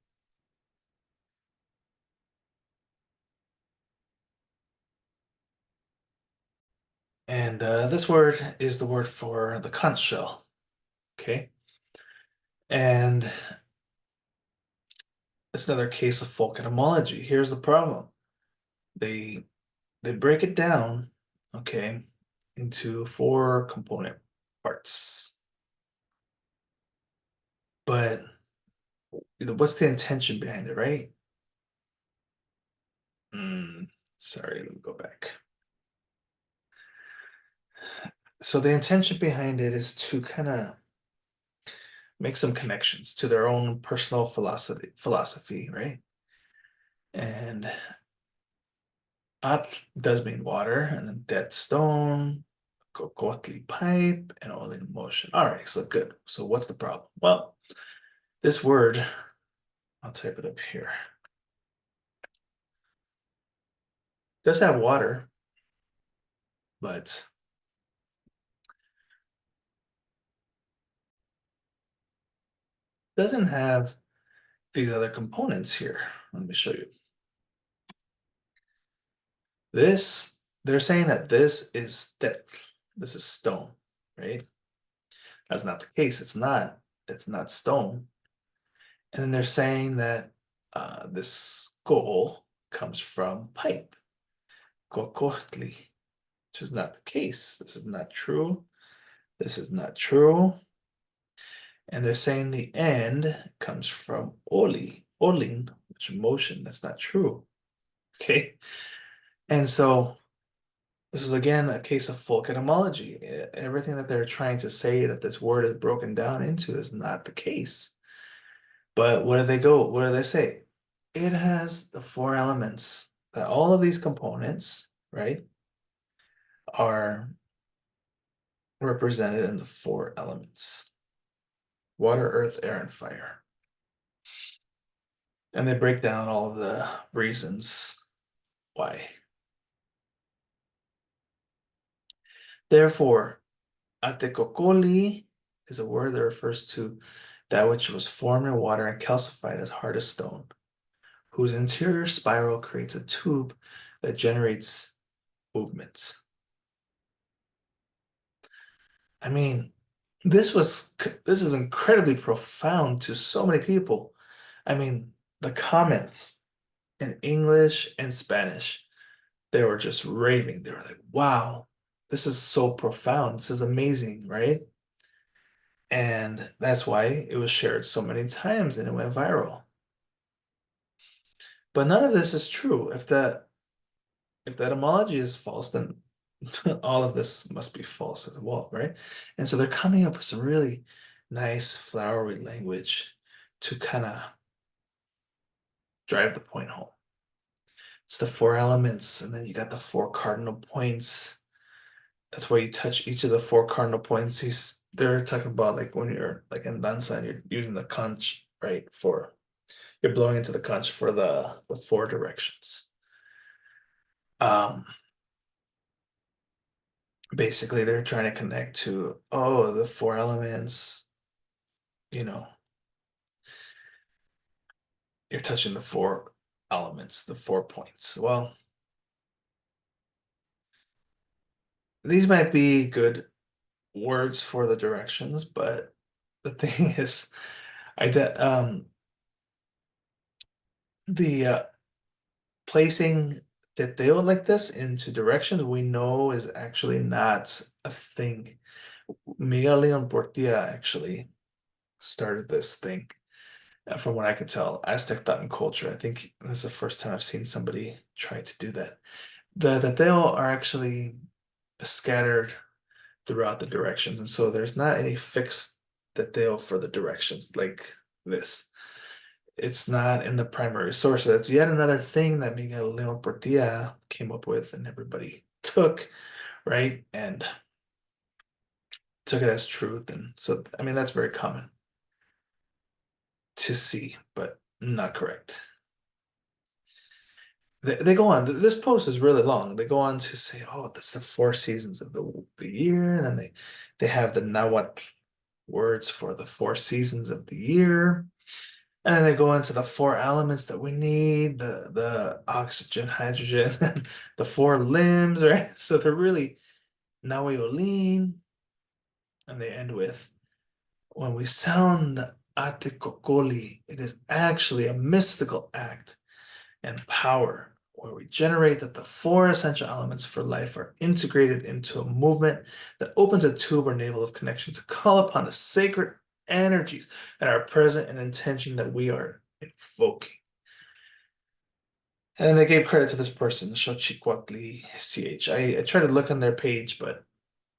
And this word is the word for the conch shell. Okay. And it's another case of folk etymology. Here's the problem. They they break it down, okay, into 4 component parts. But what's the intention behind it, right? Sorry, let me go back. So the intention behind it is to kind of make some connections to their own personal philosophy, right? And at does mean water, and then dead stone, cocotli pipe, and all in motion. All right, so good. So what's the problem? Well, this word, I'll type it up here, does have water, but doesn't have these other components here. Let me show you. They're saying that this is depth. This is stone, right? That's not the case. It's not stone. And then they're saying that this goal comes from pipe, cocotli, which is not the case. This is not true. This is not true. And they're saying the end comes from oli, olin, which is motion. That's not true. Okay. And so this is again a case of folk etymology. Everything that they're trying to say that this word is broken down into is not the case. But what do they go? What do they say? It has the four elements that all of these components, right, are represented in the four elements: water, earth, air, and fire. And they break down all of the reasons why. Therefore, atekokoli is a word that refers to that which was formed in water and calcified as hard as stone, whose interior spiral creates a tube that generates movements. I mean, this is incredibly profound to so many people. I mean, the comments in English and Spanish, they were just raving. They were like, wow, this is so profound. This is amazing, right? And that's why it was shared so many times and it went viral. But none of this is true. If the etymology is false, then all of this must be false as well, right? And so they're coming up with some really nice flowery language to kind of drive the point home. It's the four elements, and then you got the four cardinal points. That's why you touch each of the four cardinal points. They're talking about like when you're like in danza and you're using the conch, right? For you're blowing into the conch for the four directions. Um, Basically they're trying to connect to, oh, the four elements, you know, you're touching the four elements, the 4 points. Well, these might be good words for the directions, but the thing is, I de the placing teteo like this into directions we know is actually not a thing. Miguel Leon Portilla actually started this thing, from what I could tell. Aztec thought and culture. I think this is the first time I've seen somebody try to do that. The teteo are actually scattered throughout the directions, and so there's not any fixed teteo for the directions like this. It's not in the primary source. So that's yet another thing that Miguel Leon Portilla came up with and everybody took, right? And took it as truth. And so, I mean, that's very common to see, but not correct. They go on, this post is really long. They go on to say, oh, that's the four seasons of the year. And then they have the Nahuatl words for the four seasons of the year. And then they go into the four elements that we need, the oxygen, hydrogen, the four limbs, right? So they're really Nahuatl, and they end with, when we sound Atekokoli, it is actually a mystical act and power where we generate that the four essential elements for life are integrated into a movement that opens a tube or navel of connection to call upon the sacred energies that are present and intention that we are invoking. And then they gave credit to this person, Xochicuatli CH. I tried to look on their page, but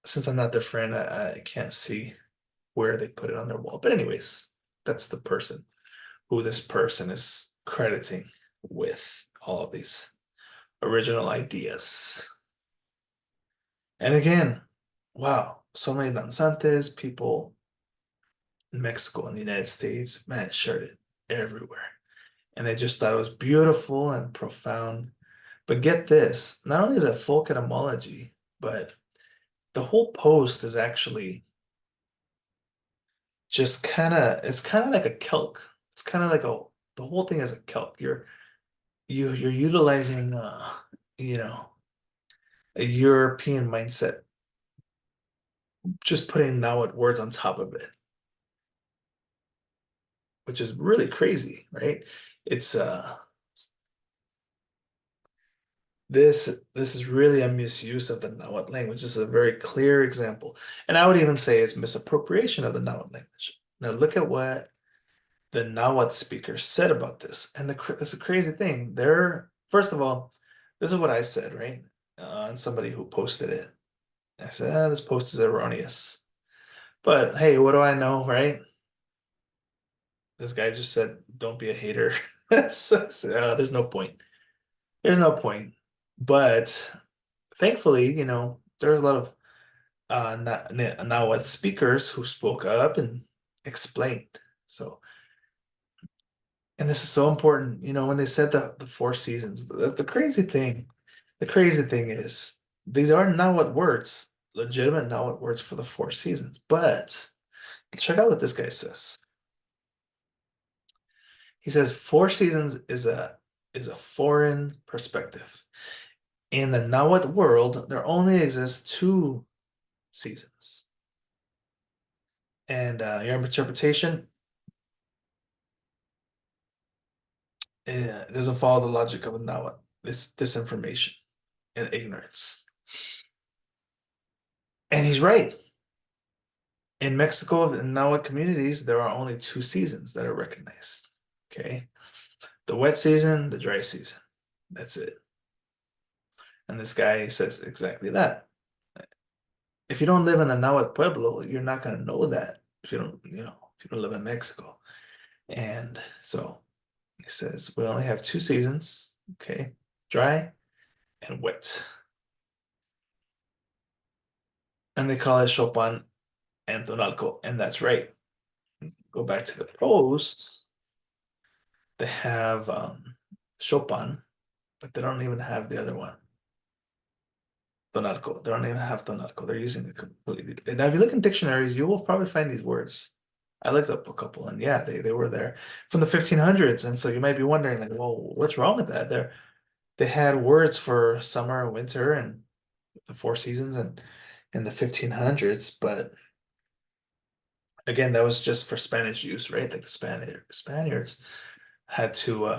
since I'm not their friend, I can't see where they put it on their wall. But anyways, that's the person who this person is crediting with all of these original ideas. And again, wow, so many danzantes, people in Mexico and the United States, man, shared it everywhere. And they just thought it was beautiful and profound. But get this, not only is it folk etymology, but the whole post is actually just it's kind of like a calque. It's kind of like the whole thing is a calque. You're utilizing you know, a European mindset, just putting Nahuatl words on top of it, which is really crazy, right? It's this is really a misuse of the Nahuatl language. This is a very clear example. And I would even say it's misappropriation of the Nahuatl language. Now look at what the Nahuatl speaker said about this. And it's a crazy thing. First of all, this is what I said, right? On somebody who posted it. I said, this post is erroneous. But hey, what do I know, right? this guy just said, "Don't be a hater." There's no point. There's no point. But thankfully, there's a lot of Nahuatl speakers who spoke up and explained. So, and this is so important, when they said the four seasons, the crazy thing is these are Nahuatl words, legitimate Nahuatl words for the four seasons. But check out what this guy says. He says four seasons is a foreign perspective. In the Nahuatl world, there only exists two seasons. And your interpretation doesn't follow the logic of a Nahuatl. It's disinformation and ignorance. And he's right. In Mexico, in Nahuatl communities, there are only two seasons that are recognized. Okay. The wet season, the dry season. That's it. And this guy says exactly that. If you don't live in a Nahuatl pueblo, you're not going to know that if you don't live in Mexico. And so he says we only have two seasons, okay, dry and wet. And they call it Chopin and Tonalco, and that's right. Go back to the prose, they have Chopin, but they don't even have the other one. Tonalco. They don't even have Tonalco. They're using it completely. And now, if you look in dictionaries, you will probably find these words. I looked up a couple, and yeah, they were there from the 1500s. And so you might be wondering, like, well, what's wrong with that? They had words for summer, winter, and the four seasons, and in the 1500s. But again, that was just for Spanish use, right? Like the Spaniards had to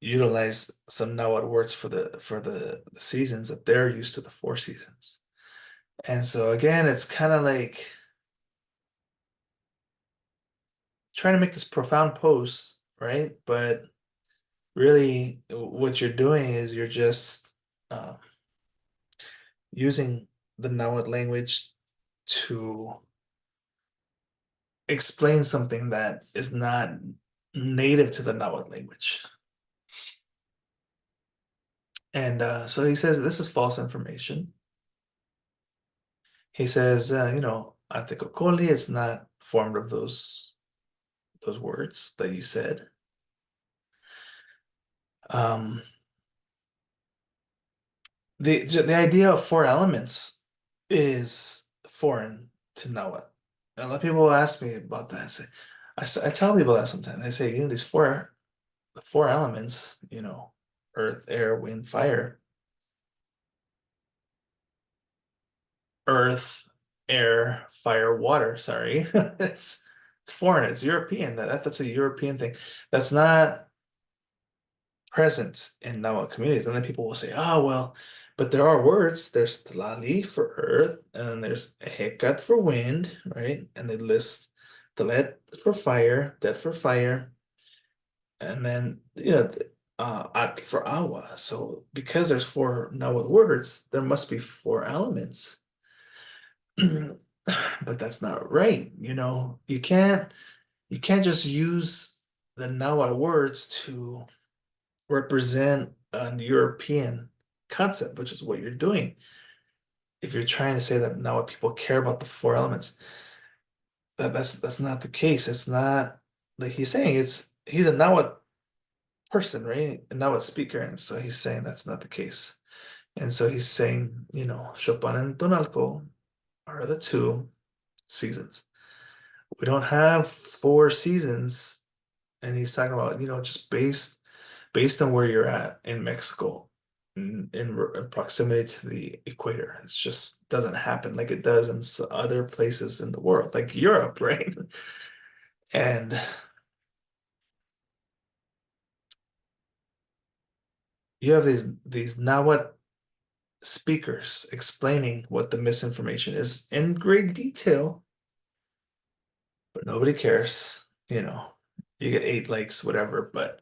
utilize some Nahuatl words for the seasons that they're used to the four seasons. And so again, it's kind of like trying to make this profound post, right? But really, what you're doing is you're just using the Nahuatl language to explain something that is not native to the Nahuatl language. And so he says this is false information. He says, Atekokoli is not formed of those words that you said. Um, the idea of four elements is foreign to Nahuatl. And a lot of people ask me about that. I tell people that sometimes. I say, these the four elements, earth, air, wind, fire. Earth, air, fire, water. Sorry, it's foreign. It's European. That's a European thing. That's not present in Nahuatl communities. And then people will say, "Oh well," but there are words. There's Tlali for earth, and then there's Hekat for wind, right? And they list Tlet for fire, Det for fire, and then At for Awa. So because there's four Nahuatl words, there must be four elements. But that's not right. You can't just use the Nahuatl words to represent a European concept, which is what you're doing. If you're trying to say that Nahuatl people care about the four elements, that's not the case. It's not like he's saying he's a Nahuatl person, right? A Nahuatl speaker, and so he's saying that's not the case. And so he's saying, Chopin and Tonalco are the two seasons. We don't have four seasons, and he's talking about just based on where you're at in Mexico, in proximity to the equator. It just doesn't happen like it does in other places in the world, like Europe, right? And you have these Nahuatl speakers explaining what the misinformation is in great detail, but nobody cares. You get 8 likes, whatever, but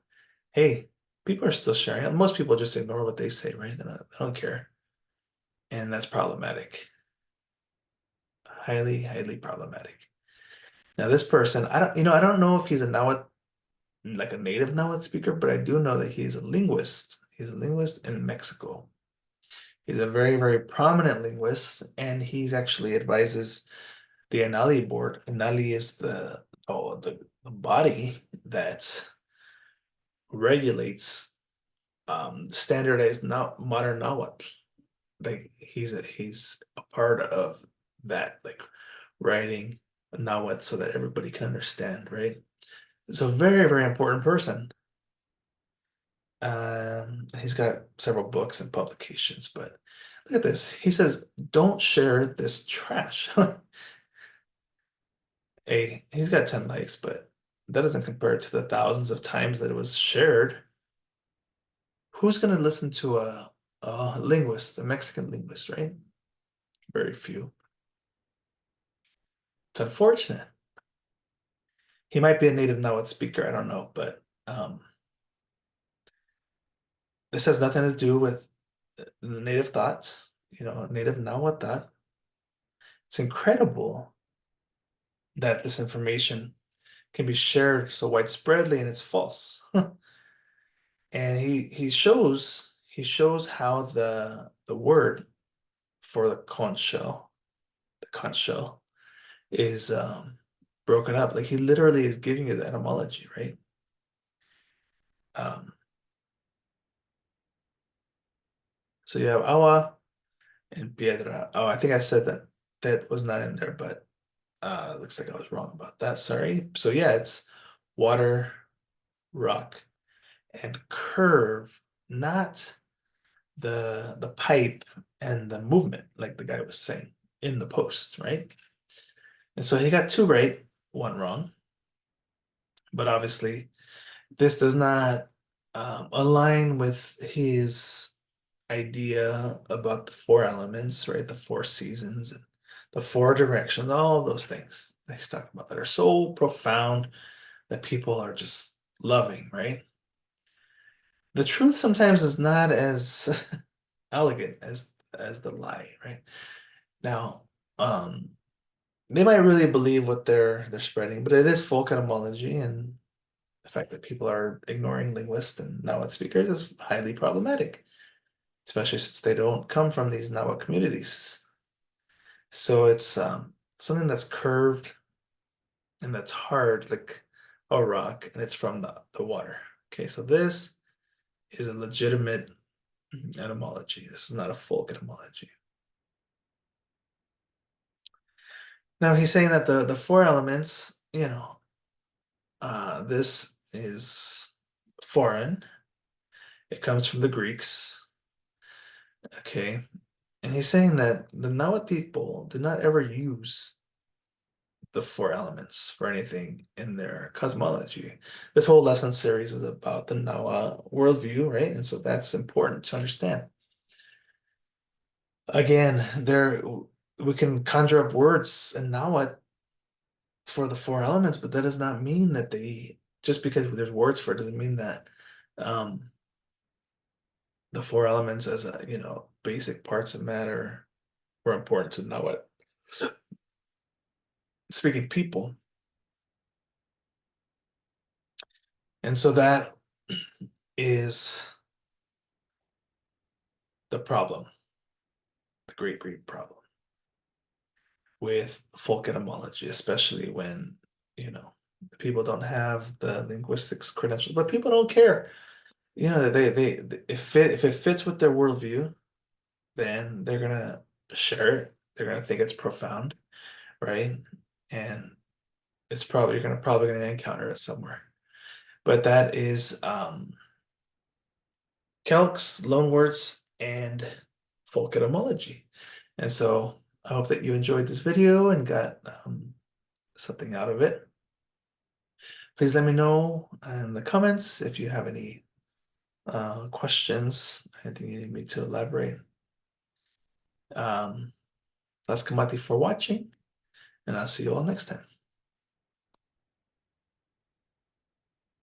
hey, people are still sharing it. Most people just ignore what they say, right? They don't care. And that's problematic. Highly, highly problematic. Now this person, I don't know if he's a Nahuatl, like a native Nahuatl speaker, but I do know that he's a linguist. He's a linguist in Mexico. He's a very, very prominent linguist, and he's actually advises the Anali board. Anali is the body that regulates standardized now modern Nahuatl. Like he's a part of that, like writing Nahuatl so that everybody can understand, right? It's a very, very important person. He's got several books and publications, but look at this. He says, "Don't share this trash." Hey, he's got 10 likes, but that doesn't compare to the thousands of times that it was shared. Who's going to listen to a linguist, a Mexican linguist, right? Very few. It's unfortunate. He might be a native Nahuatl speaker, I don't know, but this has nothing to do with the native thoughts, native Nahuatl thought. It's incredible that this information can be shared so widespreadly and it's false. And he shows how the word for the conch shell is broken up. Like he literally is giving you the etymology, right? Um, so you have agua and piedra. Oh, I think I said that was not in there, but looks like I was wrong about that. Sorry. So yeah, it's water, rock, and curve, not the pipe and the movement, like the guy was saying in the post, right? And so he got two right, one wrong. But obviously, this does not align with his idea about the four elements, right? The four seasons, and the four directions, all those things that he's talking about that are so profound that people are just loving, right? The truth sometimes is not as elegant as the lie, right? Now, um, they might really believe what they're spreading, but it is folk etymology, and the fact that people are ignoring linguists and Nahuatl speakers is highly problematic, especially since they don't come from these Nahuatl communities. So it's something that's curved and that's hard, like a rock, and it's from the water. Okay, so this is a legitimate etymology. This is not a folk etymology. Now he's saying that the four elements, this is foreign. It comes from the Greeks. Okay. And he's saying that the Nahuatl people do not ever use the four elements for anything in their cosmology. This whole lesson series is about the Nahua worldview, right? And so that's important to understand. Again, we can conjure up words in Nahuatl for the four elements, but that does not mean that just because there's words for it doesn't mean that um, the four elements as basic parts of matter were important to Nahuatl speaking people. And so that is the problem, the great, great problem with folk etymology, especially when, people don't have the linguistics credentials, but people don't care. If it fits with their worldview, then they're gonna share it. They're gonna think it's profound, right? And you're probably gonna encounter it somewhere. But that is Calques, Loanwords, and folk etymology. And so I hope that you enjoyed this video and got something out of it. Please let me know in the comments if you have any questions, anything you need me to elaborate. Um, Las Kamati for watching, and I'll see you all next time.